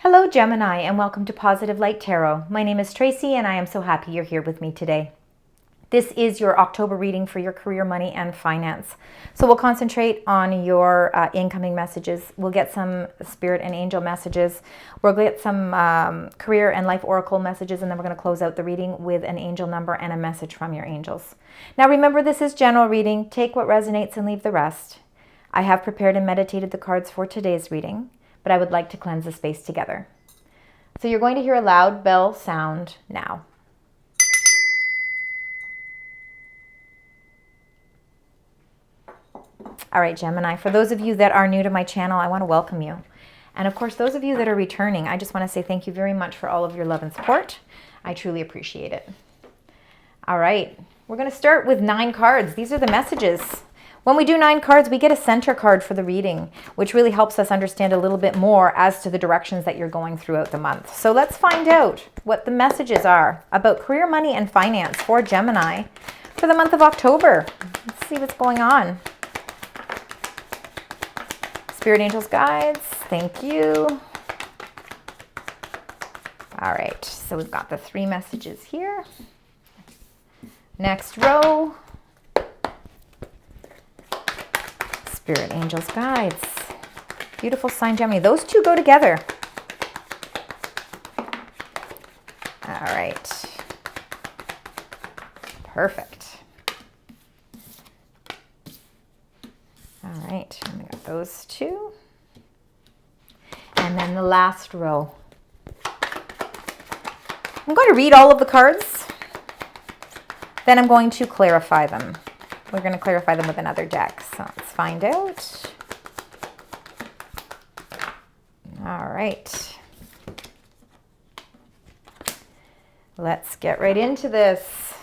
Hello Gemini, and welcome to Positive Light Tarot. My name is Tracy and I am so happy you're here with me today. This is your October reading for your career, money, and finance. So we'll concentrate on your incoming messages. We'll get some spirit and angel messages. We'll get some career and life oracle messages, and then we're going to close out the reading with an angel number and a message from your angels. Now remember, this is general reading. Take what resonates and leave the rest. I have prepared and meditated the cards for today's reading, but I would like to cleanse the space together. So you're going to hear a loud bell sound now. All right, Gemini, for those of you that are new to my channel, I want to welcome you. And of course, those of you that are returning, I just want to say thank you very much for all of your love and support. I truly appreciate it. All right, we're going to start with 9 cards. These are the messages. When we do 9 cards, we get a center card for the reading, which really helps us understand a little bit more as to the directions that you're going throughout the month. So let's find out what the messages are about career, money, and finance for Gemini for the month of October. Let's see what's going on. Spirit, angels, guides, thank you. All right, so we've got the 3 messages here. Next row. Spirit, angels, guides. Beautiful sign, Gemini. Those 2 go together. All right. Perfect. All right, and we got those 2. And then the last row. I'm going to read all of the cards. Then I'm going to clarify them. We're going to clarify them with another deck. So let's find out. All right. Let's get right into this.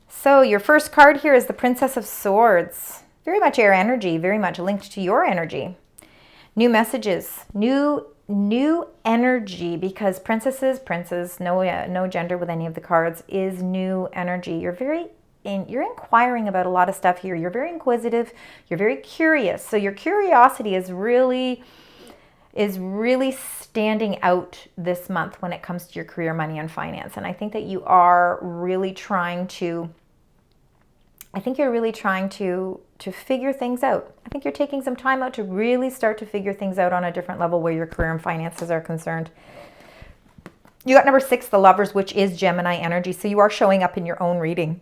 So your first card here is the Princess of Swords. Very much air energy, very much linked to your energy. New messages, new energy, because princes, no gender with any of the cards, is new energy. You're inquiring about a lot of stuff here. You're very inquisitive. You're very curious. So your curiosity is really standing out this month when it comes to your career, money, and finance. And I think that you are really trying to, figure things out. I think you're taking some time out to really start to figure things out on a different level where your career and finances are concerned. You got number 6, the Lovers, which is Gemini energy. So you are showing up in your own reading.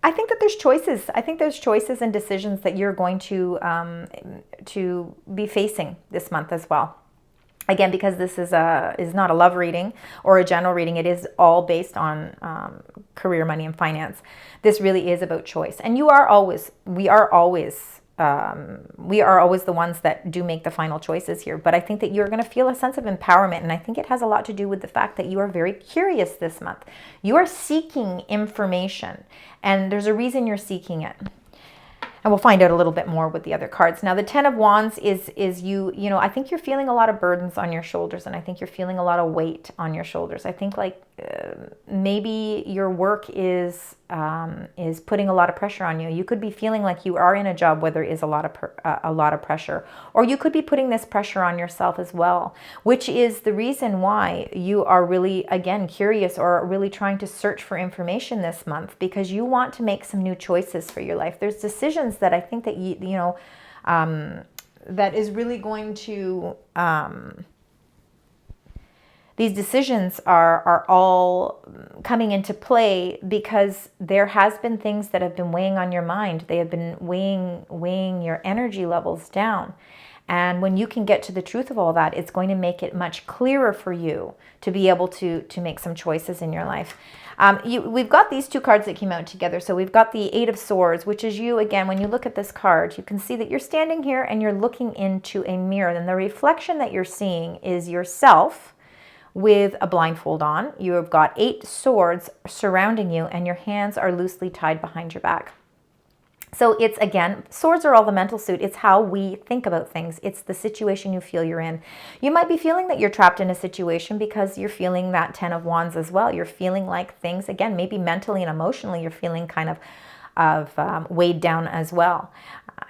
I think that there's choices. I think there's choices and decisions that you're going to be facing this month as well. Again, because this is not a love reading or a general reading, it is all based on career, money, and finance. This really is about choice, and we are always the ones that do make the final choices here. But I think that you're going to feel a sense of empowerment, and I think it has a lot to do with the fact that you are very curious this month. You are seeking information, and there's a reason you're seeking it. And we'll find out a little bit more with the other cards. Now, the 10 of Wands is I think you're feeling a lot of burdens on your shoulders, and I think you're feeling a lot of weight on your shoulders. I think maybe your work is putting a lot of pressure on you. You could be feeling like you are in a job where there is a lot of pressure, or you could be putting this pressure on yourself as well, which is the reason why you are really, again, curious or really trying to search for information this month, because you want to make some new choices for your life. There's decisions that I think that that is really going to these decisions are all coming into play because there has been things that have been weighing on your mind. They have been weighing your energy levels down. And when you can get to the truth of all that, it's going to make it much clearer for you to be able to make some choices in your life. We've got these 2 cards that came out together. So we've got the 8 of Swords, which is you. Again, when you look at this card, you can see that you're standing here and you're looking into a mirror. And the reflection that you're seeing is yourself with a blindfold on. You have got 8 swords surrounding you, and your hands are loosely tied behind your back. So it's, again, swords are all the mental suit. It's how we think about things. It's the situation you feel you're in. You might be feeling that you're trapped in a situation because you're feeling that 10 of Wands as well. You're feeling like things, again, maybe mentally and emotionally, you're feeling kind of weighed down as well.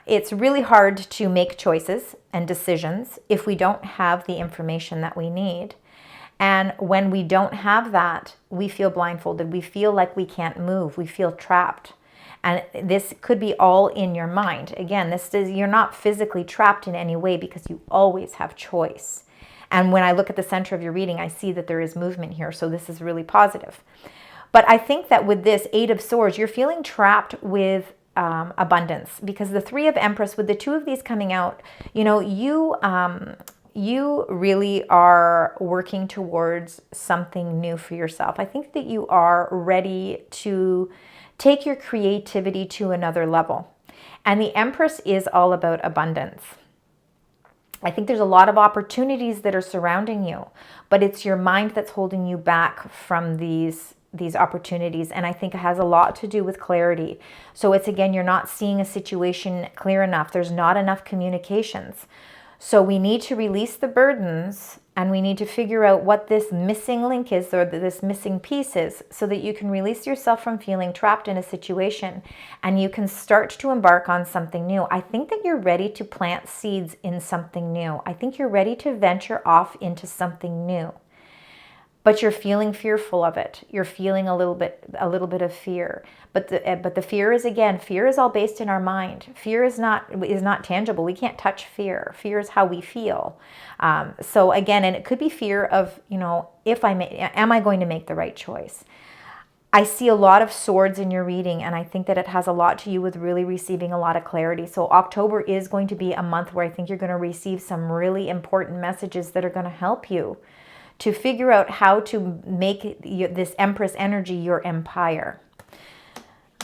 It's really hard to make choices and decisions if we don't have the information that we need. And when we don't have that, we feel blindfolded. We feel like we can't move. We feel trapped. And this could be all in your mind. Again, you're not physically trapped in any way because you always have choice. And when I look at the center of your reading, I see that there is movement here. So this is really positive. But I think that with this Eight of Swords, you're feeling trapped with abundance, because the Three of Empress, with the two of these coming out, you really are working towards something new for yourself. I think that you are ready to take your creativity to another level. And the Empress is all about abundance. I think there's a lot of opportunities that are surrounding you, but it's your mind that's holding you back from these opportunities. And I think it has a lot to do with clarity. So it's, again, you're not seeing a situation clear enough. There's not enough communications. So we need to release the burdens, and we need to figure out what this missing link is, or this missing piece is, so that you can release yourself from feeling trapped in a situation and you can start to embark on something new. I think that you're ready to plant seeds in something new. I think you're ready to venture off into something new. But you're feeling fearful of it. You're feeling a little bit of fear. But the fear is, again, fear is all based in our mind. Fear is not tangible. We can't touch fear. Fear is how we feel. So again, and it could be fear of, am I going to make the right choice? I see a lot of swords in your reading, and I think that it has a lot to do with really receiving a lot of clarity. So October is going to be a month where I think you're going to receive some really important messages that are going to help you to figure out how to make this Empress energy your empire.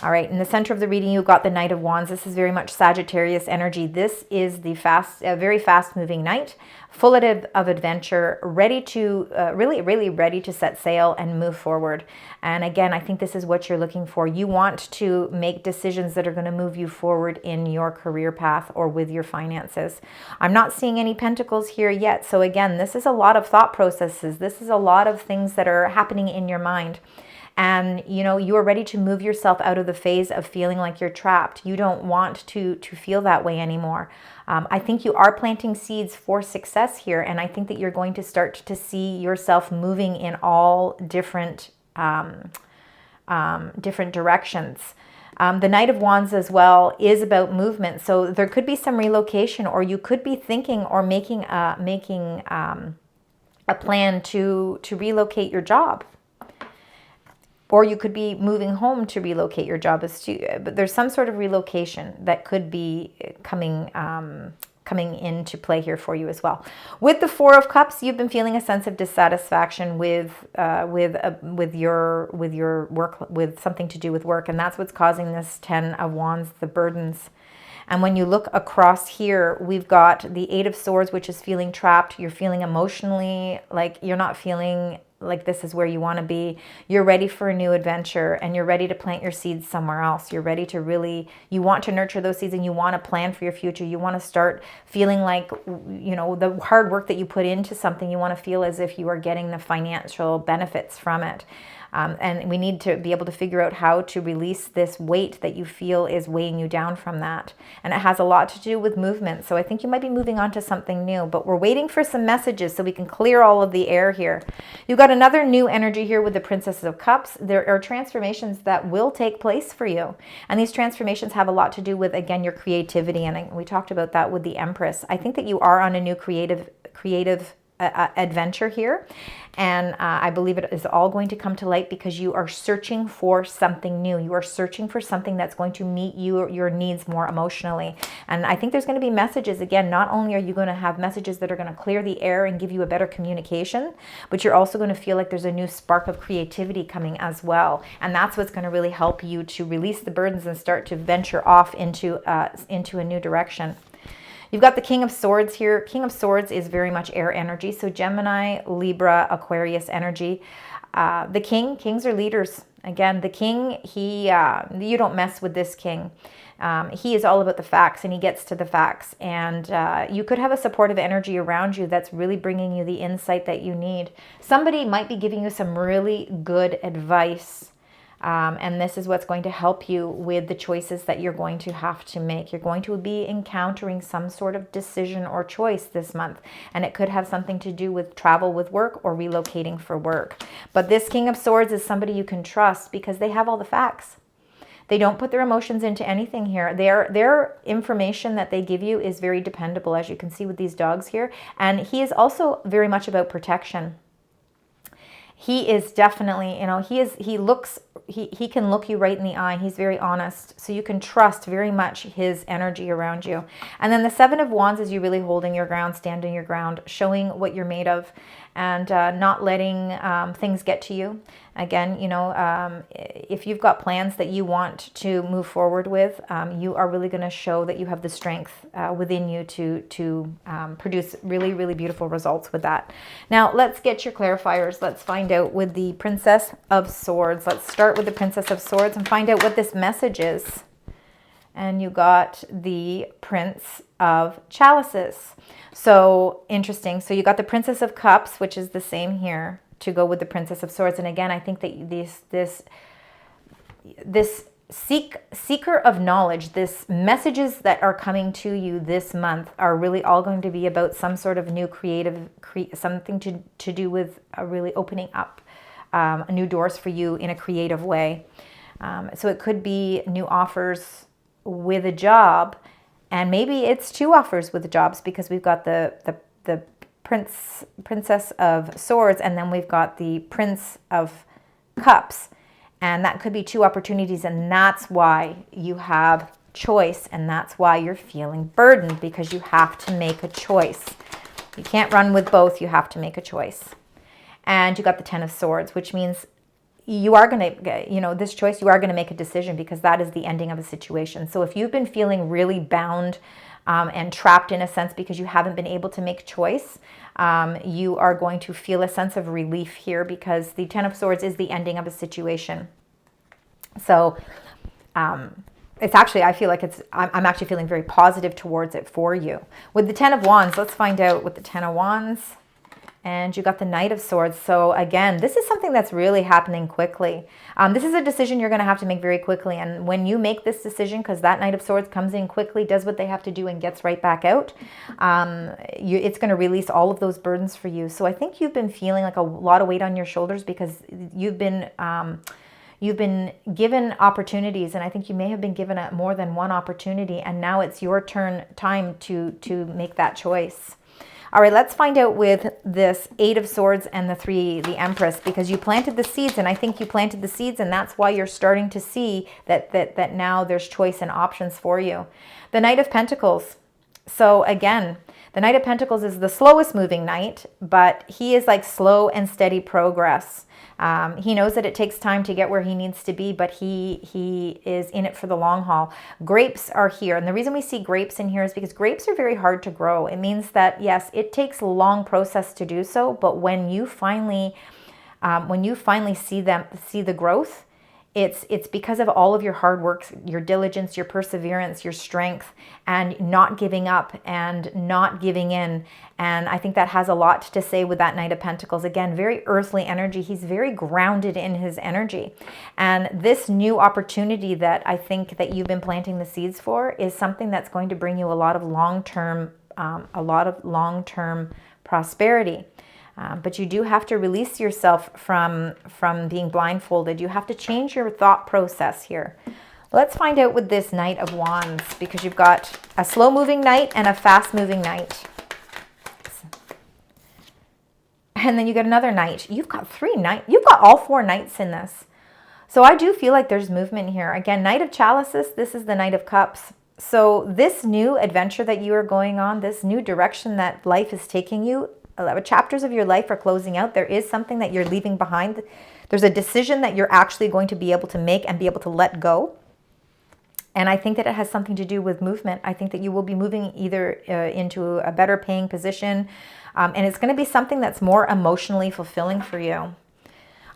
All right, in the center of the reading, you've got the Knight of Wands. This is very much Sagittarius energy. This is the very fast-moving knight, full of adventure, ready to, really ready to set sail and move forward. And again, I think this is what you're looking for. You want to make decisions that are going to move you forward in your career path or with your finances. I'm not seeing any pentacles here yet. So again, this is a lot of thought processes. This is a lot of things that are happening in your mind. And, you are ready to move yourself out of the phase of feeling like you're trapped. You don't want to feel that way anymore. I think you are planting seeds for success here. And I think that you're going to start to see yourself moving in all different directions. The Knight of Wands as well is about movement. So there could be some relocation, or you could be thinking or making a plan to relocate your job. Or you could be moving home to relocate your job. But there's some sort of relocation that could be coming into play here for you as well. With the Four of Cups, you've been feeling a sense of dissatisfaction with your work, with something to do with work, and that's what's causing this Ten of Wands, the burdens. And when you look across here, we've got the Eight of Swords, which is feeling trapped. You're feeling emotionally like you're not feeling like this is where you want to be. You're ready for a new adventure, and you're ready to plant your seeds somewhere else. You're ready to you want to nurture those seeds, and you want to plan for your future. You want to start feeling like, the hard work that you put into something, you want to feel as if you are getting the financial benefits from it. And we need to be able to figure out how to release this weight that you feel is weighing you down from that. And it has a lot to do with movement. So I think you might be moving on to something new, but we're waiting for some messages so we can clear all of the air here. You've got another new energy here with the Princess of Cups. There are transformations that will take place for you. And these transformations have a lot to do with, again, your creativity. And we talked about that with the Empress. I think that you are on a new creative adventure here, and I believe it is all going to come to light because you are searching for something new. You are searching for something that's going to meet your needs more emotionally. And I think there's going to be messages. Again, not only are you going to have messages that are going to clear the air and give you a better communication, but you're also going to feel like there's a new spark of creativity coming as well. And that's what's going to really help you to release the burdens and start to venture off into a new direction. You've got the King of Swords here. King of Swords is very much air energy. So Gemini, Libra, Aquarius energy. The kings are leaders. Again, the king, you don't mess with this king. He is all about the facts, and he gets to the facts. And you could have a supportive energy around you that's really bringing you the insight that you need. Somebody might be giving you some really good advice And this is what's going to help you with the choices that you're going to have to make. You're going to be encountering some sort of decision or choice this month. And it could have something to do with travel with work or relocating for work. But this King of Swords is somebody you can trust because they have all the facts. They don't put their emotions into anything here. Their information that they give you is very dependable, as you can see with these dogs here. And he is also very much about protection. He is definitely, you know, he can look you right in the eye. He's very honest. So you can trust very much his energy around you. And then the Seven of Wands is you really holding your ground, standing your ground, showing what you're made of, and not letting things get to you. Again, you know, if you've got plans that you want to move forward with, you are really going to show that you have the strength within you to produce really, really beautiful results with that. Now, let's get your clarifiers. Let's find out with the Princess of Swords. Let's start with the Princess of Swords and find out what this message is. And you got the Prince of Chalices. So interesting. So you got the Princess of Cups, which is the same here, to go with the Princess of Swords. And again, I think that this seeker of knowledge, this messages that are coming to you this month are really all going to be about some sort of new creative, something to do with really opening up new doors for you in a creative way. So it could be new offers with a job, and maybe it's two offers with the jobs, because we've got the Princess of Swords, and then we've got the Prince of Cups, and that could be two opportunities, and that's why you have choice, and that's why you're feeling burdened, because you have to make a choice. You can't run with both. You have to make a choice. And you got the Ten of Swords, which means you are going to, you know, this choice, you are going to make a decision, because that is the ending of a situation. So if you've been feeling really bound and trapped in a sense because you haven't been able to make a choice, you are going to feel a sense of relief here, because the Ten of Swords is the ending of a situation. So it's actually, I feel like I'm actually feeling very positive towards it for you. With the Ten of Wands, let's find out with the Ten of Wands. And you got the Knight of Swords. So again, this is something that's really happening quickly. This is a decision you're going to have to make very quickly. And when you make this decision, because that Knight of Swords comes in quickly, does what they have to do, and gets right back out, it's going to release all of those burdens for you. So I think you've been feeling like a lot of weight on your shoulders, because you've been given opportunities, and I think you may have been given more than one opportunity, and now it's your time to make that choice. All right, let's find out with this Eight of Swords and the Empress, because you planted the seeds, and I think you planted the seeds, and that's why you're starting to see that now there's choice and options for you. The Knight of Pentacles. So again, the Knight of Pentacles is the slowest moving knight, but he is like slow and steady progress. He knows that it takes time to get where he needs to be, but he is in it for the long haul. Grapes are here, and the reason we see grapes in here is because grapes are very hard to grow. It means that, yes, it takes a long process to do so, but when you finally see the growth, it's because of all of your hard work, your diligence, your perseverance, your strength, and not giving up and not giving in. And I think that has a lot to say with that Knight of Pentacles. Again, very earthly energy. He's very grounded in his energy. And this new opportunity that I think that you've been planting the seeds for is something that's going to bring you a lot of long-term prosperity. But you do have to release yourself from being blindfolded. You have to change your thought process here. Let's find out with this Knight of Wands, because you've got a slow-moving knight and a fast-moving knight. And then you get another knight. You've got three knights. You've got all four knights in this. So I do feel like there's movement here. Again, Knight of Chalices, this is the Knight of Cups. So this new adventure that you are going on, this new direction that life is taking you, chapters of your life are closing out. There is something that you're leaving behind. There's a decision that you're actually going to be able to make and be able to let go. And I think that it has something to do with movement. I think that you will be moving either into a better paying position, and it's going to be something that's more emotionally fulfilling for you.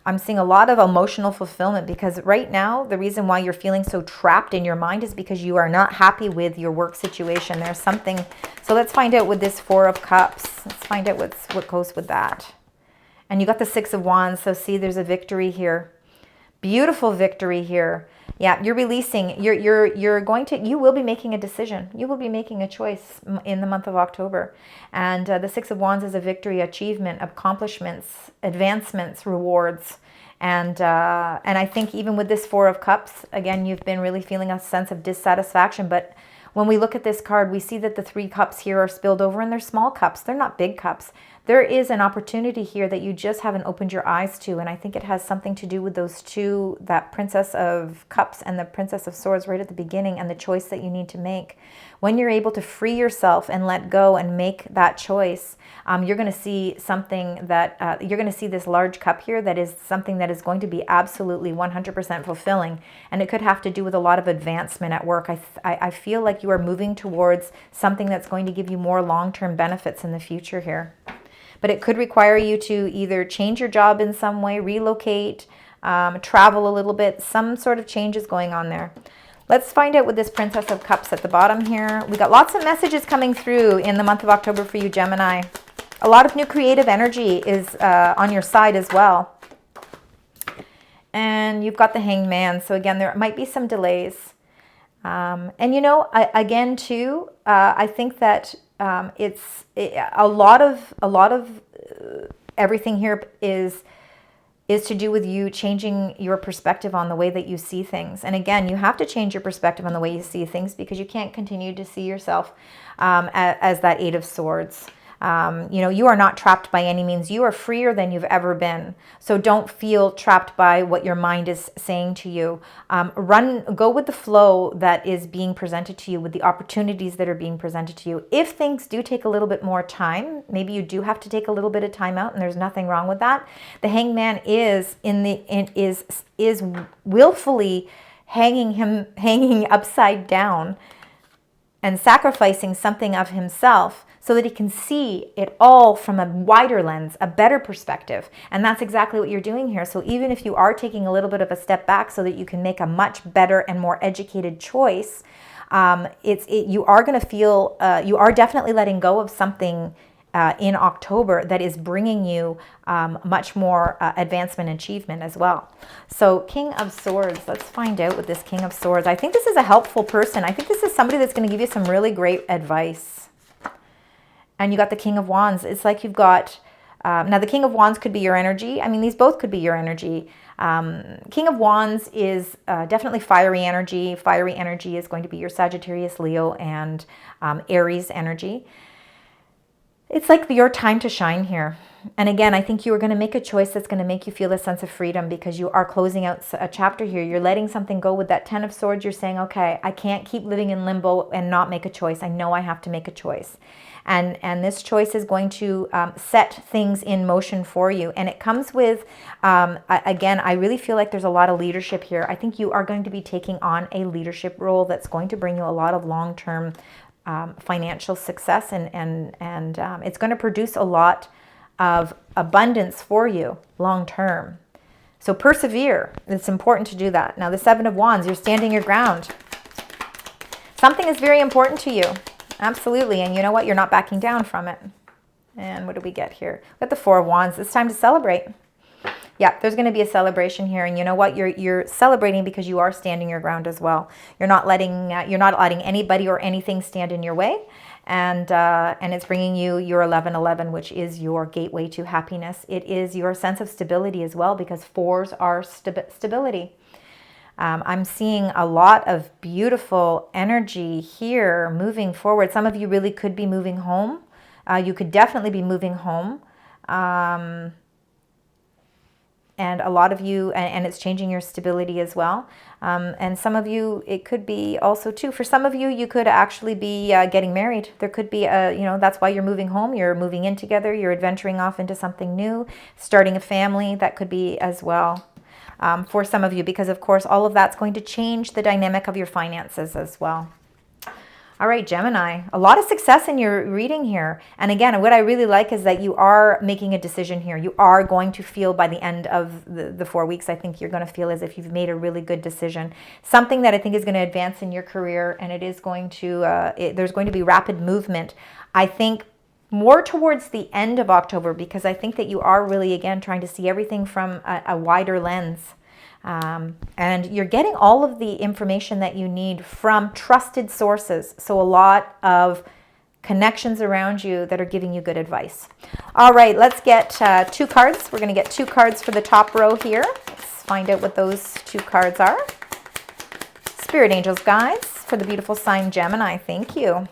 I'm seeing a lot of emotional fulfillment, because right now, the reason why you're feeling so trapped in your mind is because you are not happy with your work situation. There's something. So let's find out with this Four of Cups. Let's find out what goes with that. And you got the Six of Wands. So see, there's a victory here. Beautiful victory here. Yeah, you're releasing, you will be making a decision. You will be making a choice in the month of October. And the Six of Wands is a victory, achievement, accomplishments, advancements, rewards. And I think even with this Four of Cups, again, you've been really feeling a sense of dissatisfaction. But when we look at this card, we see that the three cups here are spilled over, and they're small cups. They're not big cups. There is an opportunity here that you just haven't opened your eyes to, and I think it has something to do with those two, that Princess of Cups and the Princess of Swords right at the beginning, and the choice that you need to make. When you're able to free yourself and let go and make that choice, you're going to see something that, you're going to see this large cup here that is something that is going to be absolutely 100% fulfilling. And it could have to do with a lot of advancement at work. I feel like you are moving towards something that's going to give you more long-term benefits in the future here. But it could require you to either change your job in some way, relocate, travel a little bit. Some sort of change is going on there. Let's find out with this Princess of Cups at the bottom here. We got lots of messages coming through in the month of October for you, Gemini. A lot of new creative energy is on your side as well. And you've got the Hanged Man. So again, there might be some delays. And you know, again too, I think that a lot of everything here is to do with you changing your perspective on the way that you see things. And again, you have to change your perspective on the way you see things, because you can't continue to see yourself as that Eight of Swords. You know, you are not trapped by any means. You are freer than you've ever been. So don't feel trapped by what your mind is saying to you. Go with the flow that is being presented to you, with the opportunities that are being presented to you. If things do take a little bit more time, maybe you do have to take a little bit of time out, and there's nothing wrong with that. The Hanged Man is willfully hanging upside down and sacrificing something of himself, so that he can see it all from a wider lens, a better perspective. And that's exactly what you're doing here. So even if you are taking a little bit of a step back so that you can make a much better and more educated choice, you are going to feel, you are definitely letting go of something in October that is bringing you much more advancement and achievement as well. So King of Swords, let's find out with this King of Swords. I think this is a helpful person. I think this is somebody that's going to give you some really great advice. And you got the King of Wands. It's like you've got, now the King of Wands could be your energy. I mean, these both could be your energy. King of Wands is definitely fiery energy. Fiery energy is going to be your Sagittarius, Leo, and Aries energy. It's like your time to shine here. And again, I think you are going to make a choice that's going to make you feel a sense of freedom, because you are closing out a chapter here. You're letting something go with that Ten of Swords. You're saying, okay, I can't keep living in limbo and not make a choice. I know I have to make a choice. And this choice is going to set things in motion for you. And it comes with, again, I really feel like there's a lot of leadership here. I think you are going to be taking on a leadership role that's going to bring you a lot of long-term financial success. And it's going to produce a lot of abundance for you long-term. So persevere. It's important to do that. Now, the Seven of Wands, you're standing your ground. Something is very important to you. Absolutely. And you know what? You're not backing down from it. And what do we get here? We got the Four of Wands. It's time to celebrate. Yeah, there's going to be a celebration here. And you know what? You're celebrating because you are standing your ground as well. You're not letting anybody or anything stand in your way. And it's bringing you your 1111, which is your gateway to happiness. It is your sense of stability as well, because fours are stability. I'm seeing a lot of beautiful energy here moving forward. Some of you really could be moving home. You could definitely be moving home. And a lot of you, and it's changing your stability as well. And some of you, it could be also too, for some of you, you could actually be getting married. There could be that's why you're moving home. You're moving in together. You're adventuring off into something new, starting a family. That could be as well. For some of you, because of course all of that's going to change the dynamic of your finances as well. All right, Gemini, a lot of success in your reading here. And again, what I really like is that you are making a decision here. You are going to feel by the end of the 4 weeks, I think you're going to feel as if you've made a really good decision. Something that I think is going to advance in your career, and it is going to, there's going to be rapid movement. I think more towards the end of October, because I think that you are really, again, trying to see everything from a wider lens. And you're getting all of the information that you need from trusted sources. So a lot of connections around you that are giving you good advice. All right, let's get 2 cards. We're going to get 2 cards for the top row here. Let's find out what those 2 cards are. Spirit Angels Guides for the beautiful sign Gemini. Thank you.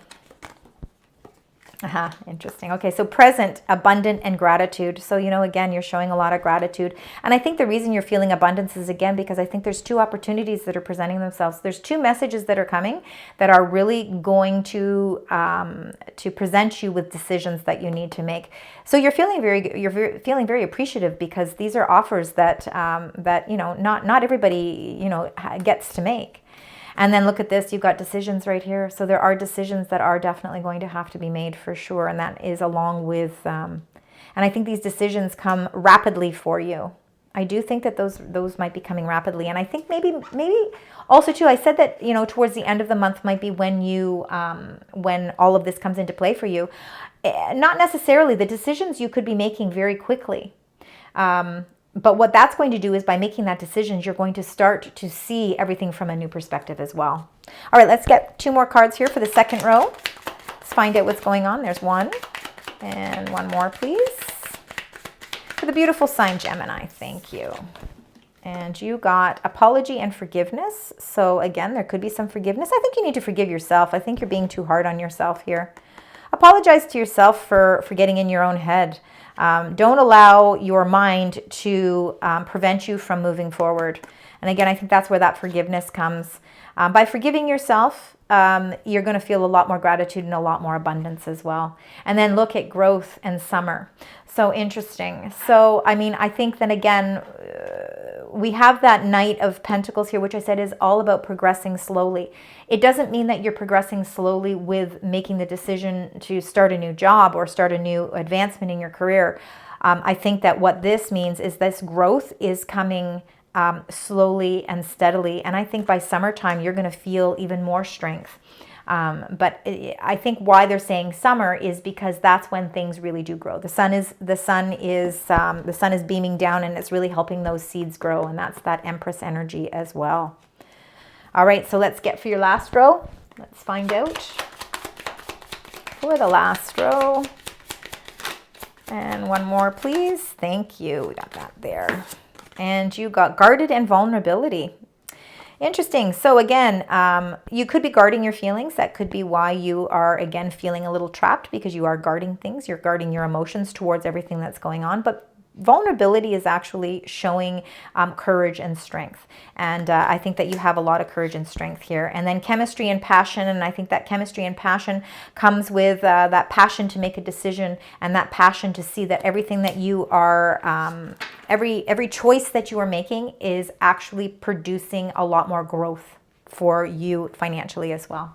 Interesting. Okay, so present, abundant, and gratitude. So, you know, again, you're showing a lot of gratitude. And I think the reason you're feeling abundance is, again, because I think there's 2 opportunities that are presenting themselves. There's 2 messages that are coming that are really going to present you with decisions that you need to make. So you're feeling very appreciative, because these are offers that you know, not everybody, you know, gets to make. And then look at this, you've got decisions right here. So there are decisions that are definitely going to have to be made for sure. And that is along with, and I think these decisions come rapidly for you. I do think that those might be coming rapidly. And I think maybe also too, I said that, you know, towards the end of the month might be when you, when all of this comes into play for you. Not necessarily. The decisions you could be making very quickly. But what that's going to do is, by making that decision, you're going to start to see everything from a new perspective as well. All right, let's get 2 more cards here for the second row. Let's find out what's going on. There's 1 and 1 more, please. For the beautiful sign Gemini, thank you. And you got apology and forgiveness. So again, there could be some forgiveness. I think you need to forgive yourself. I think you're being too hard on yourself here. Apologize to yourself for getting in your own head. Don't allow your mind to prevent you from moving forward. And again, I think that's where that forgiveness comes. By forgiving yourself, you're going to feel a lot more gratitude and a lot more abundance as well. And then look at growth and summer. So interesting. So, I mean, I think then again, we have that Knight of Pentacles here, which I said is all about progressing slowly. It doesn't mean that you're progressing slowly with making the decision to start a new job or start a new advancement in your career. I think that what this means is this growth is coming slowly and steadily. And I think by summertime, you're going to feel even more strength. But I think why they're saying summer is because that's when things really do grow. The sun is beaming down, and it's really helping those seeds grow. And that's that Empress energy as well. All right, so let's get for your last row. Let's find out for the last row. And 1 more, please. Thank you. We got that there. And you got guarded and vulnerability. Interesting. So again, you could be guarding your feelings. That could be why you are, again, feeling a little trapped, because you are guarding things. You're guarding your emotions towards everything that's going on. But vulnerability is actually showing courage and strength. And I think that you have a lot of courage and strength here. And then chemistry and passion. And I think that chemistry and passion comes with that passion to make a decision, and that passion to see that everything that you are, every choice that you are making is actually producing a lot more growth for you financially as well.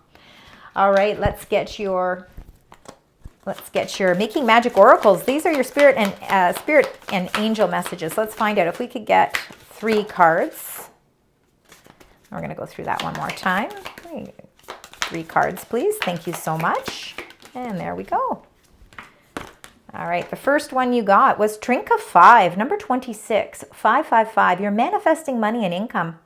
All right, let's get your Making Magic Oracles. These are your spirit and angel messages. Let's find out if we could get 3 cards. We're going to go through that one more time. 3 cards, please. Thank you so much. And there we go. All right, the first one you got was Trinket 5, number 26, 555. You're manifesting money and income.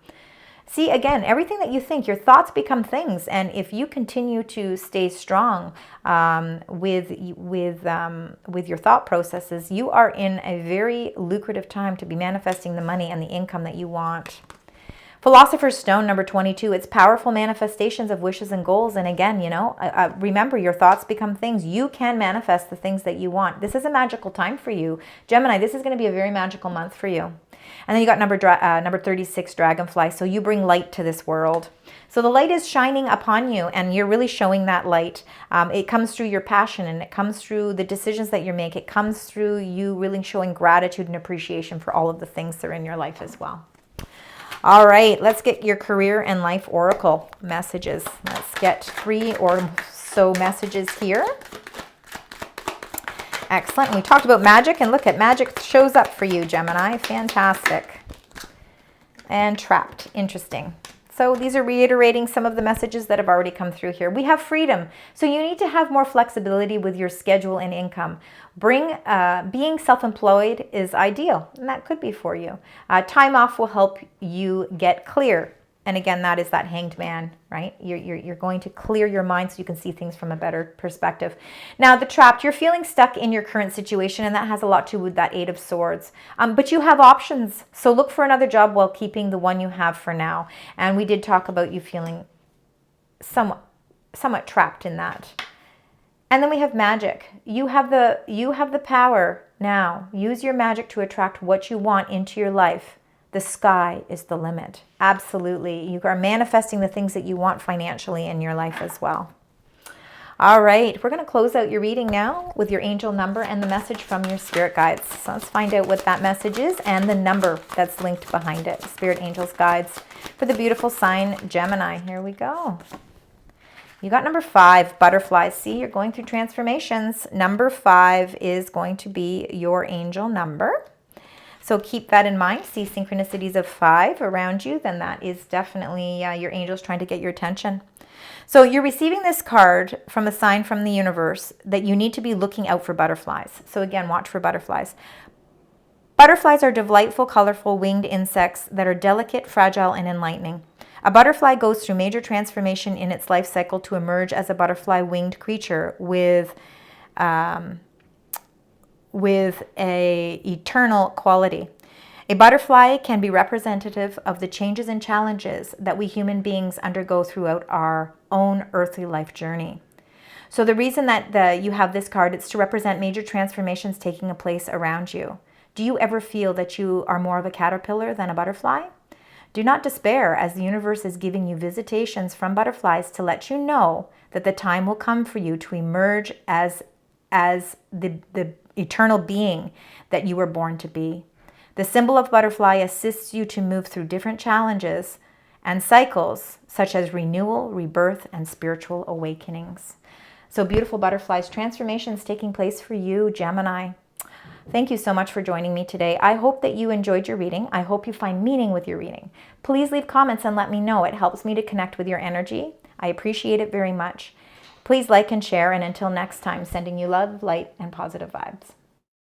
See, again, everything that you think, your thoughts become things. And if you continue to stay strong with your thought processes, you are in a very lucrative time to be manifesting the money and the income that you want. Philosopher's Stone, number 22, it's powerful manifestations of wishes and goals. And again, you know, remember, your thoughts become things. You can manifest the things that you want. This is a magical time for you. Gemini, this is going to be a very magical month for you. And then you got number 36, Dragonfly. So you bring light to this world. So the light is shining upon you, and you're really showing that light. It comes through your passion, and it comes through the decisions that you make. It comes through you really showing gratitude and appreciation for all of the things that are in your life as well. All right, let's get your career and life oracle messages. Let's get 3 or so messages here. Excellent. We talked about magic, and look at magic shows up for you, Gemini. Fantastic. And trapped. Interesting. So these are reiterating some of the messages that have already come through here. We have freedom. So you need to have more flexibility with your schedule and income. Being self-employed is ideal, and that could be for you. Time off will help you get clear. And again, that is that Hanged Man, right? You're going to clear your mind so you can see things from a better perspective. Now, the Trapped, you're feeling stuck in your current situation, and that has a lot to do with that Eight of Swords. But you have options. So look for another job while keeping the one you have for now. And we did talk about you feeling somewhat trapped in that. And then we have magic. You have the power now. Use your magic to attract what you want into your life. The sky is the limit. Absolutely. You are manifesting the things that you want financially in your life as well. All right, we're going to close out your reading now with your angel number and the message from your spirit guides. So let's find out what that message is and the number that's linked behind it. Spirit angels guides for the beautiful sign Gemini. Here we go. You got number 5, butterflies. See, you're going through transformations. Number 5 is going to be your angel number. So keep that in mind. See synchronicities of 5 around you, then that is definitely your angels trying to get your attention. So you're receiving this card from a sign from the universe that you need to be looking out for butterflies. So again, watch for butterflies. Butterflies are delightful, colorful winged insects that are delicate, fragile, and enlightening. A butterfly goes through major transformation in its life cycle to emerge as a butterfly winged creature with a eternal quality. A butterfly can be representative of the changes and challenges that we human beings undergo throughout our own earthly life journey. So the reason that you have this card, it's to represent major transformations taking place around you. Do you ever feel that you are more of a caterpillar than a butterfly? Do not despair, as the universe is giving you visitations from butterflies to let you know that the time will come for you to emerge as the eternal being that you were born to be. The symbol of butterfly assists you to move through different challenges and cycles, such as renewal, rebirth, and spiritual awakenings. So beautiful butterflies, transformations taking place for you, Gemini. Thank you so much for joining me today. I hope that you enjoyed your reading. I hope you find meaning with your reading. Please leave comments and let me know. It helps me to connect with your energy. I appreciate it very much. Please like and share, and until next time, sending you love, light, and positive vibes.